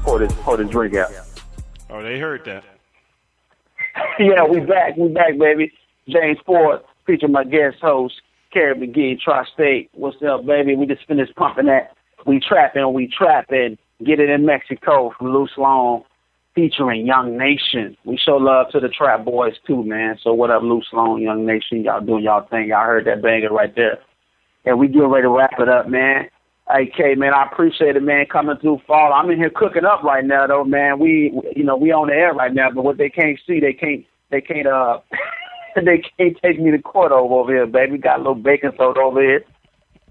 Pour this drink out. Oh, they heard that. Yeah, we back, baby. James Ford, featuring my guest host, Kerry McGee, Tri-State. What's up, baby? We just finished pumping that. We trapping. Get it in Mexico from Lou Sloan, featuring Young Nation. We show love to the trap boys too, man. So what up, Lou Sloan, Young Nation? Y'all doing y'all thing. Y'all heard that banger right there. And we getting ready to wrap it up, man. Hey, K, man, I appreciate it, man, coming through fall. I'm in here cooking up right now, though, man. We on the air right now, but what they can't see, they can't they can't take me to court over here, baby. Got a little baking soda over here.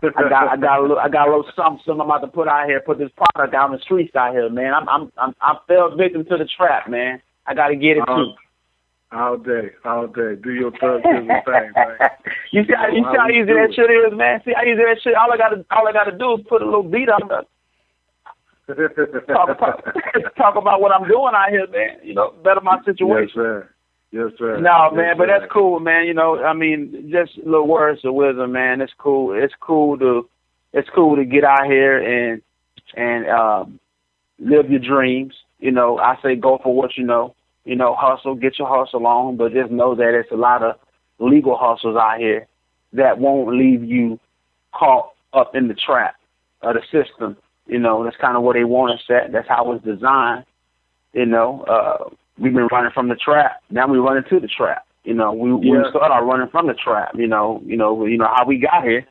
I got a little something I'm about to put out here, put this product out in the streets out here, man. I fell victim to the trap, man. I gotta get it too. All day. Do your thug thing, man. You see how easy that shit is, man. See how easy that shit. All I gotta do is put a little beat on it. Talk about what I'm doing out here, man. You know, better my situation. Yes, sir. No, man, but that's cool, man. You know, I mean, just little words of wisdom, man. It's cool. It's cool to get out here and live your dreams. You know, I say go for what you know. You know, hustle, get your hustle on, but just know that it's a lot of legal hustles out here that won't leave you caught up in the trap of the system. You know, that's kind of where they want us at. That's how it's designed. You know, we've been running from the trap. Now we're running to the trap. You know, we started out running from the trap. You know how we got here.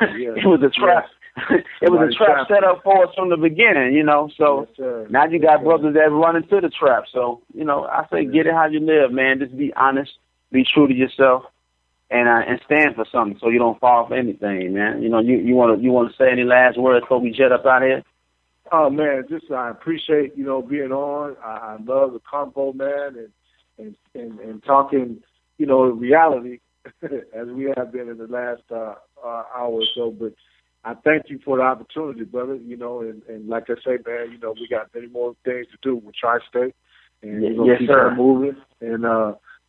Yeah. It was a trap. Yes. It was a trap set up for us from the beginning, you know. So now you got brothers that run into the trap. So, you know, I say get it how you live, man. Just be honest, be true to yourself, and stand for something so you don't fall for anything, man. You know, you want to say any last words before we jet up out here? Oh man, just I appreciate being on. I love the convo, man, and talking, reality as we have been in the last hour or so, but. I thank you for the opportunity, brother. And like I say, man, we got many more things to do with Tri-State, and we're gonna keep on moving. And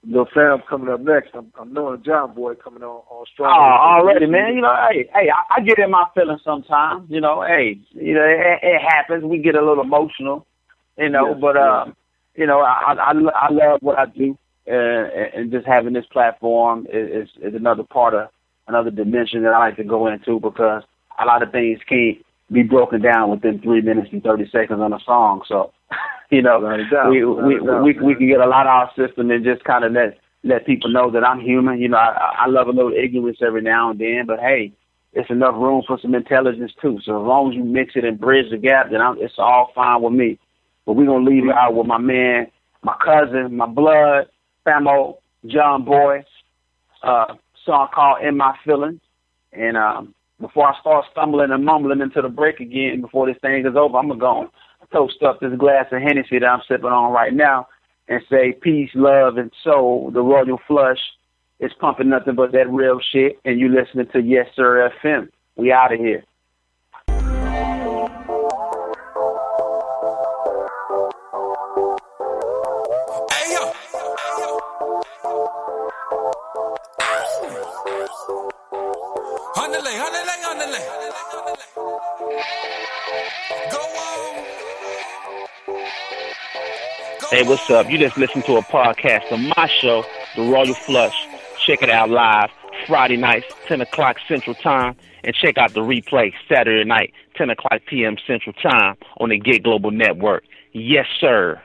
little fam coming up next. I'm knowing John Boy coming on strong. Oh, already, man. Hey, I get in my feelings sometimes. It happens. We get a little emotional, but I love what I do, and just having this platform is another part of another dimension that I like to go into because. A lot of things can't be broken down within 3 minutes and 30 seconds on a song. So, we can get a lot out of our system and just kind of let people know that I'm human. I love a little ignorance every now and then, but hey, it's enough room for some intelligence too. So as long as you mix it and bridge the gap, then it's all fine with me. But we're going to leave it out with my man, my cousin, my blood, Famo, John Boy, song called In My Feelings. And, before I start stumbling and mumbling into the break again, before this thing is over, I'm going to go and toast up this glass of Hennessy that I'm sipping on right now and say peace, love, and soul. The Royal Flush is pumping nothing but that real shit, and you listening to Yes Sir FM. We out of here. Hey, what's up? You just listened to a podcast of my show, The Royal Flush. Check it out live Friday nights, 10 o'clock Central Time. And check out the replay Saturday night, 10 o'clock p.m. Central Time on the Get Global Network. Yes, sir.